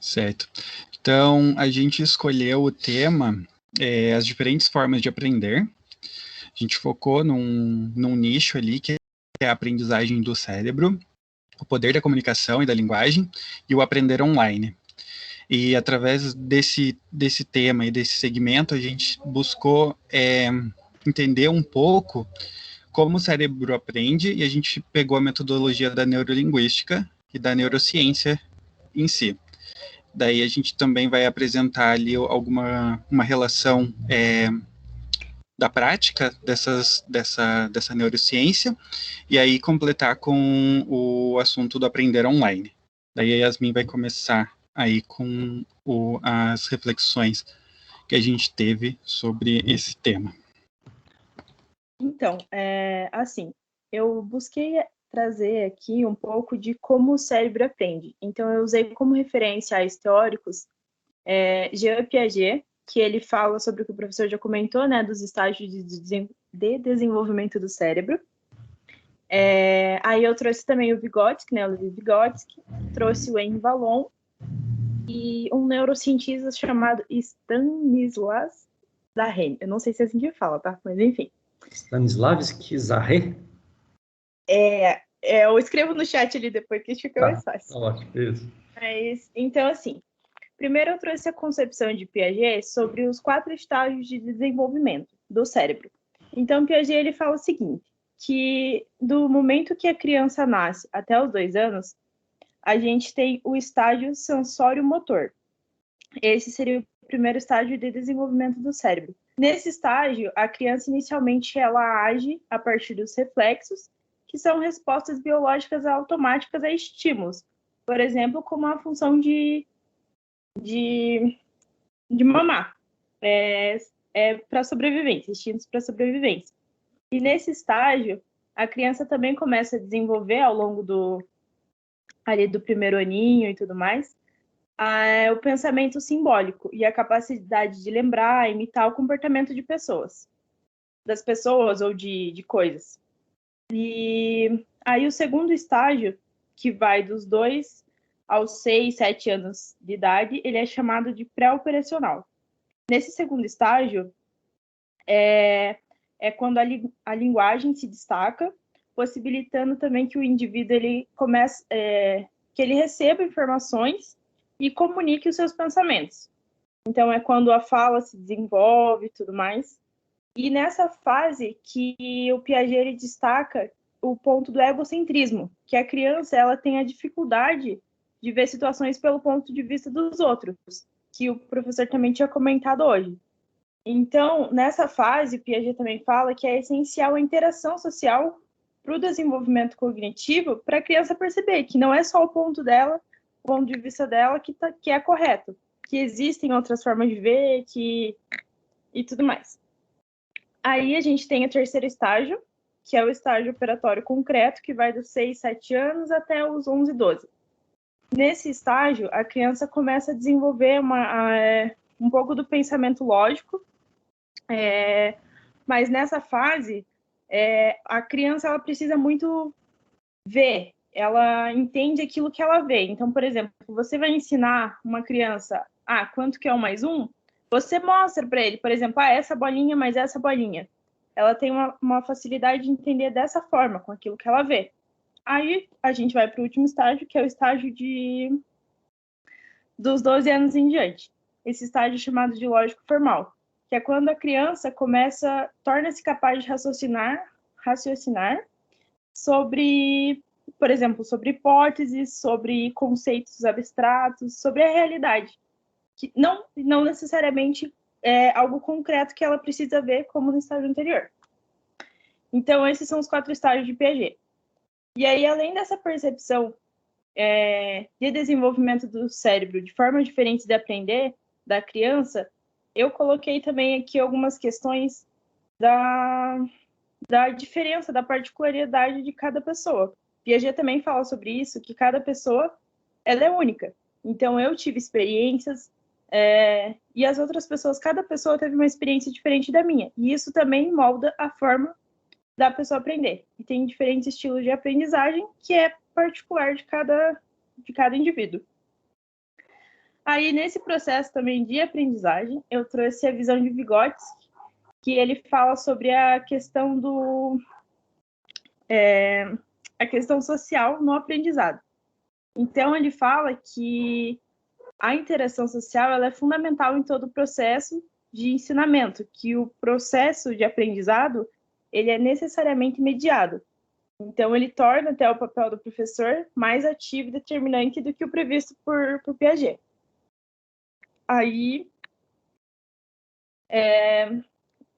Certo. Então, a gente escolheu o tema, as diferentes formas de aprender. A gente focou num nicho ali, que é a aprendizagem do cérebro, o poder da comunicação e da linguagem, e o aprender online. E através desse tema e desse segmento, a gente buscou entender um pouco como o cérebro aprende, e a gente pegou a metodologia da neurolinguística e da neurociência em si. Daí a gente também vai apresentar ali uma relação da prática dessa neurociência, e aí completar com o assunto do aprender online. Daí a Yasmin vai começar aí com as reflexões que a gente teve sobre esse tema. Então, assim, eu busquei trazer aqui um pouco de como o cérebro aprende. Então, eu usei como referência a teóricos Jean Piaget, que ele fala sobre o que o professor já comentou, né, dos estágios de desenvolvimento do cérebro. Aí eu trouxe também o Vygotsky, né, o Levi Vygotsky, trouxe o Henri Vallon e um neurocientista chamado Stanislas Dehaene. Eu não sei se é assim que fala, tá? Mas enfim. Stanislavski Zarre? Eu escrevo no chat ali depois que fica mais fácil. Tá ótimo, isso. Mas, então, assim, primeiro eu trouxe a concepção de Piaget sobre os 4 estágios de desenvolvimento do cérebro. Então, Piaget ele fala o seguinte, que do momento que a criança nasce até os 2 anos, a gente tem o estágio sensório-motor. Esse seria o primeiro estágio de desenvolvimento do cérebro. Nesse estágio, a criança inicialmente ela age a partir dos reflexos, que são respostas biológicas automáticas a estímulos. Por exemplo, como a função de mamar. Para sobrevivência, instintos para sobrevivência. E nesse estágio, a criança também começa a desenvolver ao longo do primeiro aninho e tudo mais, o pensamento simbólico e a capacidade de lembrar, imitar o comportamento de pessoas, das pessoas ou de coisas. E aí o segundo estágio, que vai dos 2 aos 6, 7 anos de idade, ele é chamado de pré-operacional. Nesse segundo estágio, é quando a linguagem se destaca, possibilitando também que o indivíduo ele comece, que ele receba informações e comunique os seus pensamentos. Então, é quando a fala se desenvolve e tudo mais. E nessa fase que o Piaget ele destaca o ponto do egocentrismo, que a criança ela tem a dificuldade de ver situações pelo ponto de vista dos outros, que o professor também tinha comentado hoje. Então, nessa fase, Piaget também fala que é essencial a interação social para o desenvolvimento cognitivo, para a criança perceber que não é só o ponto dela, o ponto de vista dela que é correto, que existem outras formas de ver e tudo mais. Aí a gente tem o terceiro estágio, que é o estágio operatório concreto, que vai dos 6, 7 anos até os 11, 12. Nesse estágio, a criança começa a desenvolver um pouco do pensamento lógico, mas nessa fase, a criança ela precisa muito ver, ela entende aquilo que ela vê. Então, por exemplo, você vai ensinar uma criança, quanto que é 1 mais 1? Você mostra para ele, por exemplo, essa bolinha mais essa bolinha. Ela tem uma facilidade de entender dessa forma, com aquilo que ela vê. Aí a gente vai para o último estágio, que é o estágio dos 12 anos em diante. Esse estágio é chamado de lógico formal, que é quando a criança torna-se capaz de raciocinar sobre, por exemplo, sobre hipóteses, sobre conceitos abstratos, sobre a realidade, que não necessariamente é algo concreto que ela precisa ver como no estágio anterior. Então, esses são os 4 estágios de Piaget. E aí, além dessa percepção de desenvolvimento do cérebro de formas diferentes de aprender da criança, eu coloquei também aqui algumas questões da diferença, da particularidade de cada pessoa. Piaget também fala sobre isso, que cada pessoa ela é única. Então, eu tive experiências e as outras pessoas, cada pessoa teve uma experiência diferente da minha. E isso também molda a forma da pessoa aprender. E tem diferentes estilos de aprendizagem que é particular de cada indivíduo. Aí, nesse processo também de aprendizagem, eu trouxe a visão de Vygotsky, que ele fala sobre a questão a questão social no aprendizado. Então, ele fala que a interação social ela é fundamental em todo o processo de ensinamento, que o processo de aprendizado ele é necessariamente mediado. Então, ele torna até o papel do professor mais ativo e determinante do que o previsto por Piaget. Aí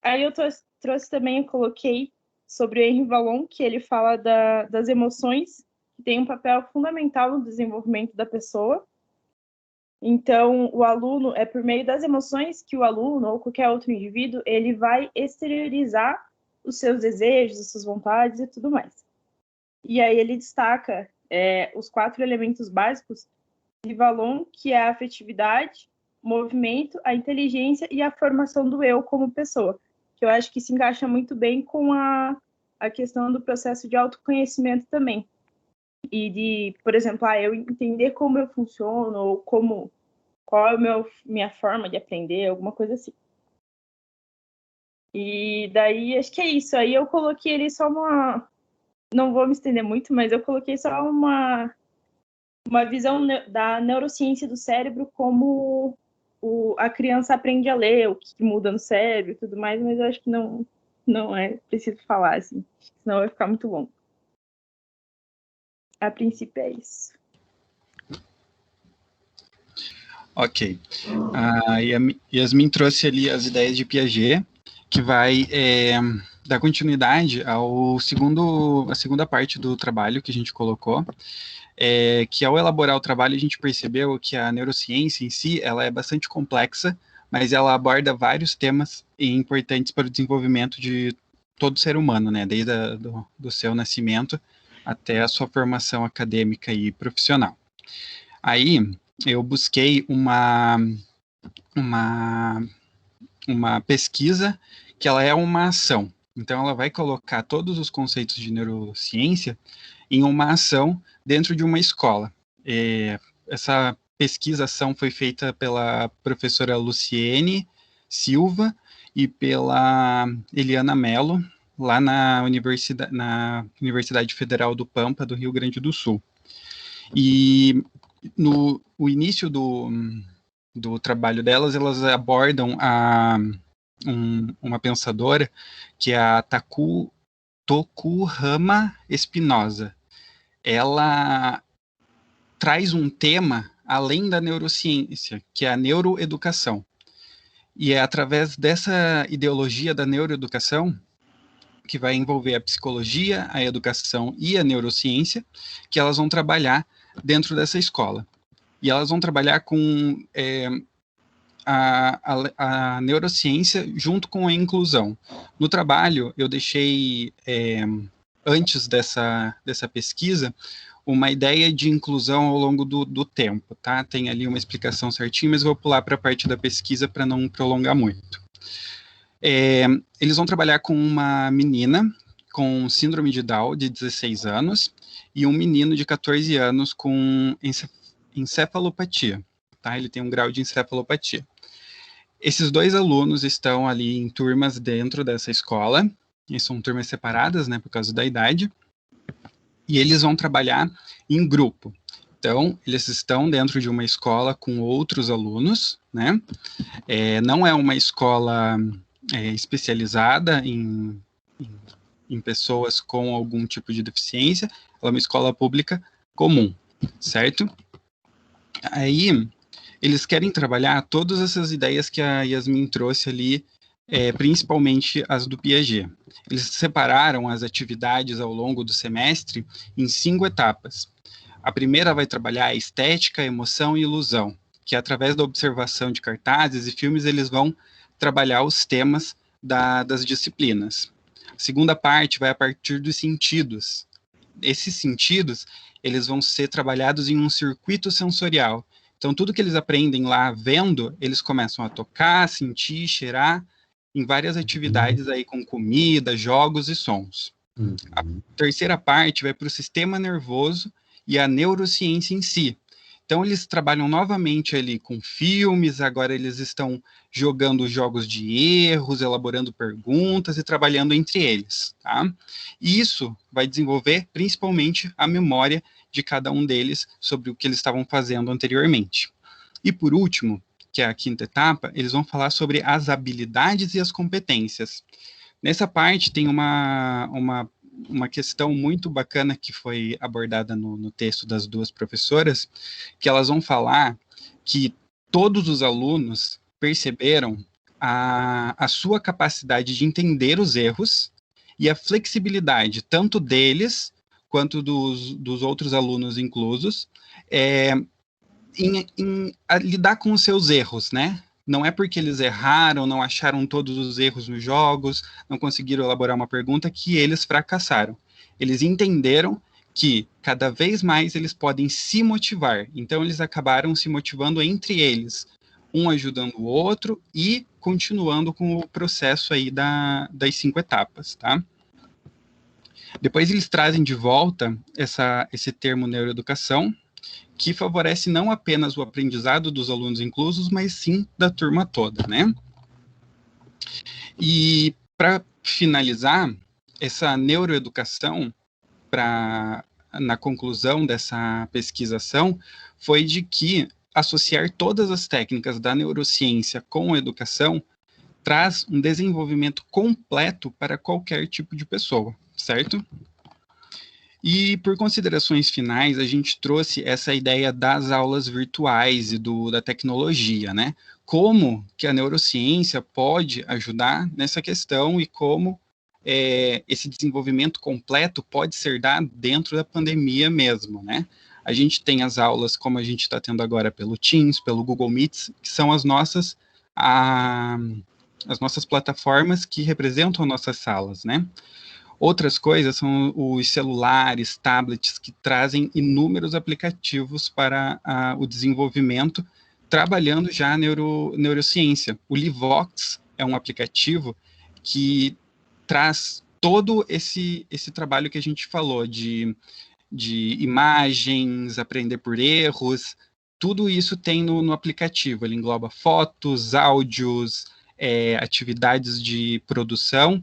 eu trouxe também, eu coloquei sobre o Henri Vallon, que ele fala das emoções, que tem um papel fundamental no desenvolvimento da pessoa. Então, o aluno, é por meio das emoções que o aluno ou qualquer outro indivíduo, ele vai exteriorizar os seus desejos, as suas vontades e tudo mais. E aí ele destaca os 4 elementos básicos de Vallon, que é a afetividade, o movimento, a inteligência e a formação do eu como pessoa, que eu acho que se encaixa muito bem com a questão do processo de autoconhecimento também. E de, por exemplo, eu entender como eu funciono, ou qual é a minha forma de aprender, alguma coisa assim. E daí, acho que é isso. Aí eu coloquei ali só não vou me estender muito, mas eu coloquei só uma visão da neurociência do cérebro, como a criança aprende a ler, o que muda no cérebro e tudo mais, mas eu acho que não é preciso falar, assim, senão vai ficar muito longo. A princípio é isso. Ok. A Yasmin trouxe ali as ideias de Piaget, que vai dar continuidade à segunda parte do trabalho que a gente colocou, que ao elaborar o trabalho a gente percebeu que a neurociência em si ela é bastante complexa, mas ela aborda vários temas importantes para o desenvolvimento de todo ser humano, né, desde do seu nascimento até a sua formação acadêmica e profissional. Aí eu busquei uma pesquisa que ela é uma ação. Então, ela vai colocar todos os conceitos de neurociência em uma ação dentro de uma escola. Essa pesquisa-ação foi feita pela professora Luciene Silva e pela Eliana Mello, lá na Universidade Federal do Pampa, do Rio Grande do Sul. E no início do trabalho delas, elas abordam uma pensadora que é a Tokuhama Espinosa. Ela traz um tema além da neurociência, que é a neuroeducação. E é através dessa ideologia da neuroeducação, que vai envolver a psicologia, a educação e a neurociência, que elas vão trabalhar dentro dessa escola. E elas vão trabalhar com a neurociência junto com a inclusão. No trabalho, eu deixei, antes dessa pesquisa, uma ideia de inclusão ao longo do tempo, tá? Tem ali uma explicação certinha, mas vou pular para a parte da pesquisa para não prolongar muito. Eles vão trabalhar com uma menina com síndrome de Down, de 16 anos, e um menino de 14 anos com encefalopatia, tá? Ele tem um grau de encefalopatia. Esses 2 alunos estão ali em turmas dentro dessa escola, e são turmas separadas, né, por causa da idade, e eles vão trabalhar em grupo. Então, eles estão dentro de uma escola com outros alunos, né? Não é uma escola especializada em pessoas com algum tipo de deficiência, ela é uma escola pública comum, certo? Aí, eles querem trabalhar todas essas ideias que a Yasmin trouxe ali, principalmente as do Piaget. Eles separaram as atividades ao longo do semestre em 5 etapas. A primeira vai trabalhar a estética, a emoção e ilusão, que através da observação de cartazes e filmes eles vão trabalhar os temas das disciplinas. A segunda parte vai a partir dos sentidos. Esses sentidos, eles vão ser trabalhados em um circuito sensorial. Então, tudo que eles aprendem lá vendo, eles começam a tocar, sentir, cheirar, em várias atividades aí com comida, jogos e sons. A terceira parte vai para o sistema nervoso e a neurociência em si. Então, eles trabalham novamente ali com filmes, agora eles estão jogando jogos de erros, elaborando perguntas e trabalhando entre eles, tá? E isso vai desenvolver principalmente a memória de cada um deles sobre o que eles estavam fazendo anteriormente. E por último, que é a quinta etapa, eles vão falar sobre as habilidades e as competências. Nessa parte tem uma questão muito bacana que foi abordada no texto das duas professoras, que elas vão falar que todos os alunos perceberam a sua capacidade de entender os erros e a flexibilidade, tanto deles quanto dos outros alunos inclusos, em lidar com os seus erros, né? Não é porque eles erraram, não acharam todos os erros nos jogos, não conseguiram elaborar uma pergunta, que eles fracassaram. Eles entenderam que cada vez mais eles podem se motivar. Então, eles acabaram se motivando entre eles, um ajudando o outro e continuando com o processo aí das 5 etapas, tá? Depois eles trazem de volta esse termo neuroeducação, que favorece não apenas o aprendizado dos alunos inclusos, mas sim da turma toda, né? E para finalizar, essa neuroeducação, na conclusão dessa pesquisação, foi de que associar todas as técnicas da neurociência com a educação traz um desenvolvimento completo para qualquer tipo de pessoa, certo? E por considerações finais, a gente trouxe essa ideia das aulas virtuais e da tecnologia, né? Como que a neurociência pode ajudar nessa questão e como esse desenvolvimento completo pode ser dado dentro da pandemia mesmo, né? A gente tem as aulas como a gente está tendo agora pelo Teams, pelo Google Meet, que são as nossas plataformas que representam nossas salas, né? Outras coisas são os celulares, tablets, que trazem inúmeros aplicativos para o desenvolvimento, trabalhando já a neurociência. O Livox é um aplicativo que traz todo esse trabalho que a gente falou, de imagens, aprender por erros, tudo isso tem no aplicativo. Ele engloba fotos, áudios, atividades de produção,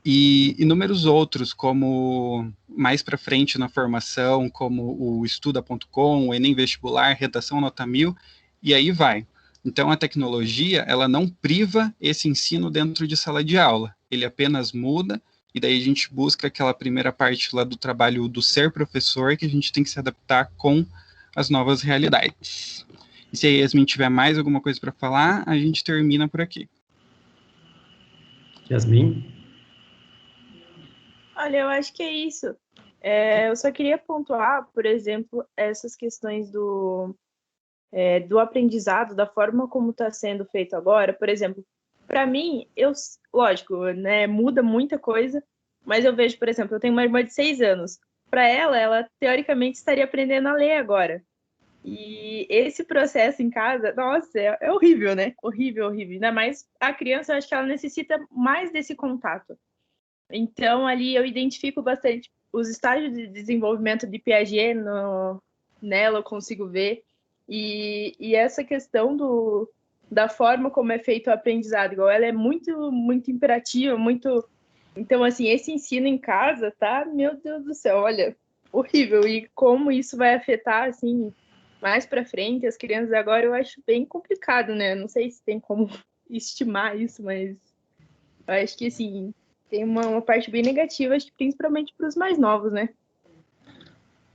e inúmeros outros, como mais para frente na formação, como o Estuda.com, o Enem Vestibular, Redação Nota 1000, e aí vai. Então, a tecnologia, ela não priva esse ensino dentro de sala de aula, ele apenas muda, e daí a gente busca aquela primeira parte lá do trabalho do ser professor, que a gente tem que se adaptar com as novas realidades. E se a Yasmin tiver mais alguma coisa para falar, a gente termina por aqui. Yasmin? Olha, eu acho que é isso. Eu só queria pontuar, por exemplo, essas questões do aprendizado, da forma como está sendo feito agora. Por exemplo, para mim, lógico, né, muda muita coisa, mas eu vejo, por exemplo, eu tenho uma irmã de 6 anos. Para ela teoricamente estaria aprendendo a ler agora. E esse processo em casa, nossa, é horrível, né? Horrível, horrível. Ainda mais a criança, eu acho que ela necessita mais desse contato. Então, ali eu identifico bastante os estágios de desenvolvimento de Piaget nela, eu consigo ver. E essa questão da forma como é feito o aprendizado, igual ela é muito, muito imperativa, muito... Então, assim, esse ensino em casa, tá? Meu Deus do céu, olha, horrível. E como isso vai afetar, assim, mais para frente, as crianças agora, eu acho bem complicado, né? Não sei se tem como estimar isso, mas eu acho que, assim, tem uma parte bem negativa, acho que principalmente para os mais novos, né?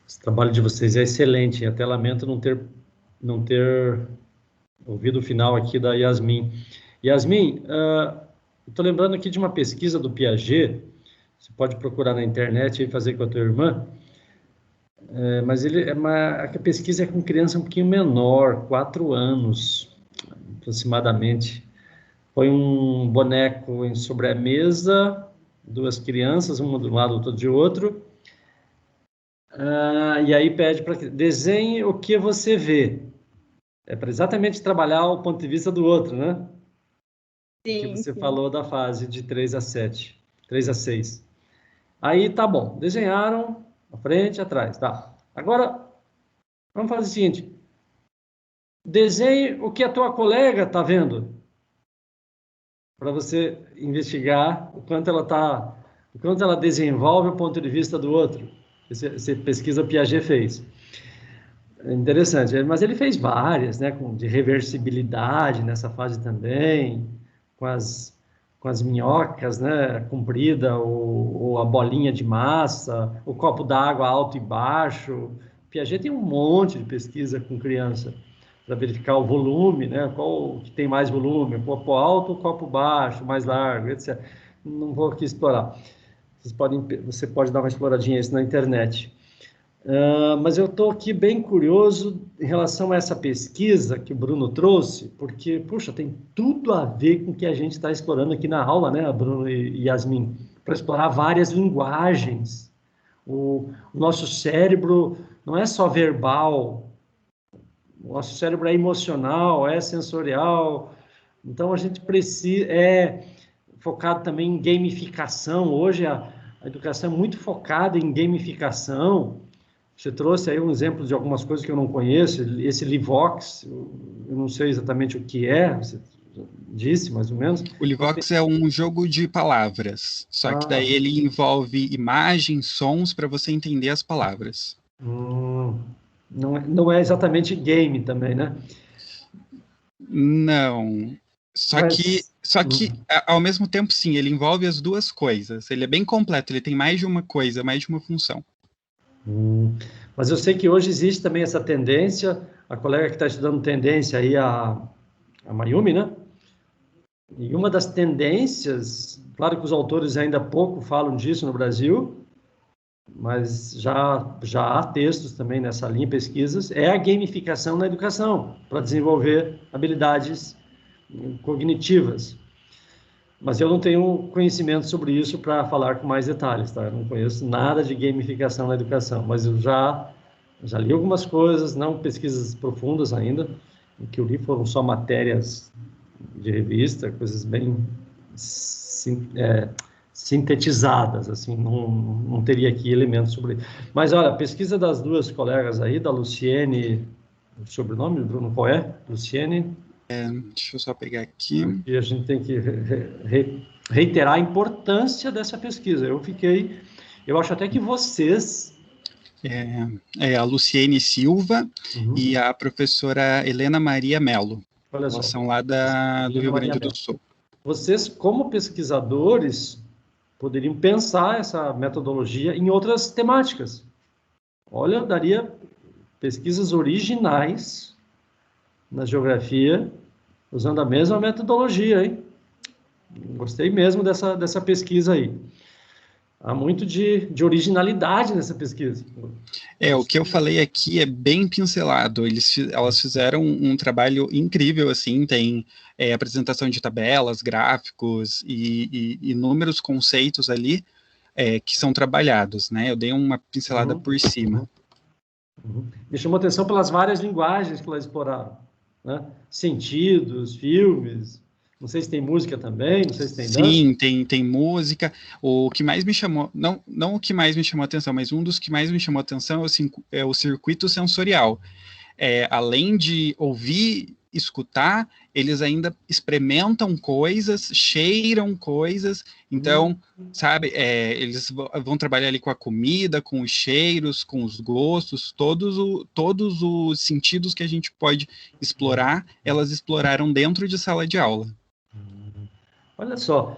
Esse trabalho de vocês é excelente. Até lamento não ter ouvido o final aqui da Yasmin. Yasmin, estou lembrando aqui de uma pesquisa do Piaget. Você pode procurar na internet e fazer com a tua irmã. Mas a pesquisa é com criança um pouquinho menor, 4 anos, aproximadamente. Põe um boneco sobre a mesa, 2 crianças, uma de um lado, outra de outro. E aí pede para que desenhe o que você vê. É para exatamente trabalhar o ponto de vista do outro, né? Sim, Que você sim. falou da fase de 3 a 7, 3 a 6. Aí tá bom, desenharam, à frente e atrás, tá. Agora, vamos fazer o seguinte, desenhe o que a tua colega está vendo, para você investigar o quanto ela desenvolve o ponto de vista do outro. Essa pesquisa Piaget fez. É interessante, mas ele fez várias, né, de reversibilidade nessa fase também, com as minhocas, né, comprida, ou a bolinha de massa, o copo d'água alto e baixo. Piaget tem um monte de pesquisa com criança para verificar o volume, né, qual que tem mais volume, o copo alto ou copo baixo, mais largo, etc. Não vou aqui explorar. Você pode dar uma exploradinha isso na internet. Mas eu estou aqui bem curioso em relação a essa pesquisa que o Bruno trouxe, porque, puxa, tem tudo a ver com o que a gente está explorando aqui na aula, né, Bruno e Yasmin, para explorar várias linguagens. O nosso cérebro não é só verbal, o nosso cérebro é emocional, é sensorial, então a gente precisa, focado também em gamificação. Hoje a educação é muito focada em gamificação. Você trouxe aí um exemplo de algumas coisas que eu não conheço, esse Livox, eu não sei exatamente o que é, você disse mais ou menos. O Livox é um jogo de palavras, só que daí ele envolve imagens, sons para você entender as palavras. Não é exatamente game também, né? Não. Só que ao mesmo tempo, sim, ele envolve as duas coisas. Ele é bem completo, ele tem mais de uma coisa, mais de uma função. Mas eu sei que hoje existe também essa tendência, a colega que está estudando tendência aí, a Mayumi, né? E uma das tendências, claro que os autores ainda pouco falam disso no Brasil, mas já há textos também nessa linha, pesquisas, é a gamificação na educação, para desenvolver habilidades cognitivas. Mas eu não tenho conhecimento sobre isso para falar com mais detalhes, tá? Eu não conheço nada de gamificação na educação, mas eu já li algumas coisas, não pesquisas profundas ainda. O que eu li foram só matérias de revista, coisas bem sintetizadas, assim, não teria aqui elementos sobre isso. Mas, olha, a pesquisa das duas colegas aí, da Luciene, o sobrenome, Bruno, qual é? Luciene? Deixa eu só pegar aqui. E a gente tem que reiterar a importância dessa pesquisa. Eu acho até que vocês... a Luciene Silva e a professora Helena Maria Mello. Olha só. Elas são lá do Rio Grande do Sul. Vocês, como pesquisadores, poderiam pensar essa metodologia em outras temáticas. Olha, daria pesquisas originais na geografia, usando a mesma metodologia, hein? Gostei mesmo dessa pesquisa aí. Há muito de originalidade nessa pesquisa. O que eu falei aqui é bem pincelado. Elas fizeram um trabalho incrível, assim, tem apresentação de tabelas, gráficos e inúmeros conceitos ali que são trabalhados, né? Eu dei uma pincelada por cima. Me chamou a atenção pelas várias linguagens que elas exploraram, né? Sentidos, filmes, não sei se tem música também, não sei se tem dança. Sim, tem música. O que mais me chamou, não o que mais me chamou a atenção, mas um dos que mais me chamou a atenção é o circuito sensorial. Além de ouvir, escutar, eles ainda experimentam coisas, cheiram coisas. Então, sabe, eles vão trabalhar ali com a comida, com os cheiros, com os gostos, todos os sentidos que a gente pode explorar, elas exploraram dentro de sala de aula. Olha só,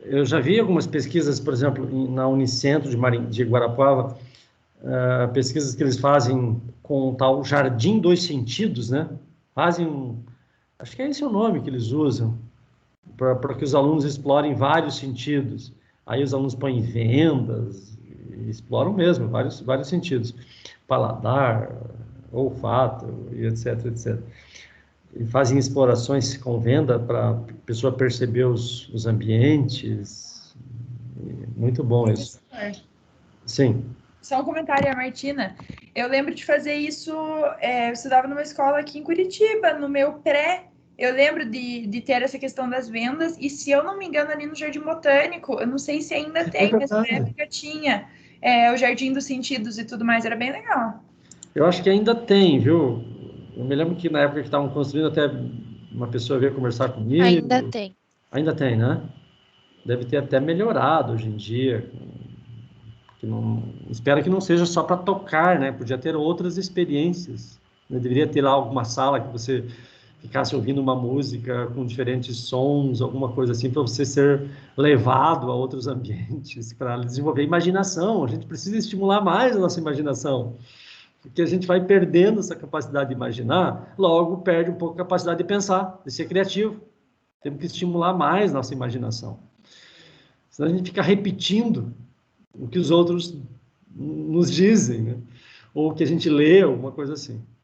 eu já vi algumas pesquisas, por exemplo, na Unicentro de Guarapuava, pesquisas que eles fazem com o tal Jardim dos Sentidos, né? Acho que é esse o nome que eles usam, para que os alunos explorem vários sentidos. Aí os alunos põem vendas, e exploram mesmo vários sentidos. Paladar, olfato, e etc, etc. E fazem explorações com venda para a pessoa perceber os ambientes. Muito bom isso. Sim. Só um comentário, a Martina. Eu lembro de fazer isso, eu estudava numa escola aqui em Curitiba, no meu pré. Eu lembro de ter essa questão das vendas, e se eu não me engano, ali no Jardim Botânico, eu não sei se ainda tem, mas na época tinha o Jardim dos Sentidos e tudo mais, era bem legal. Eu acho que ainda tem, viu, Eu me lembro que na época que estavam construindo, até uma pessoa veio conversar comigo. Ainda tem. Ainda tem, né? Deve ter até melhorado hoje em dia. Que não, espero que não seja só para tocar, né? Podia ter outras experiências. Né? Deveria ter lá alguma sala que você ficasse ouvindo uma música com diferentes sons, alguma coisa assim, para você ser levado a outros ambientes, para desenvolver imaginação. A gente precisa estimular mais a nossa imaginação, porque a gente vai perdendo essa capacidade de imaginar, logo perde um pouco a capacidade de pensar, de ser criativo. Temos que estimular mais nossa imaginação. Senão a gente fica repetindo o que os outros nos dizem, né? Ou o que a gente lê, alguma coisa assim.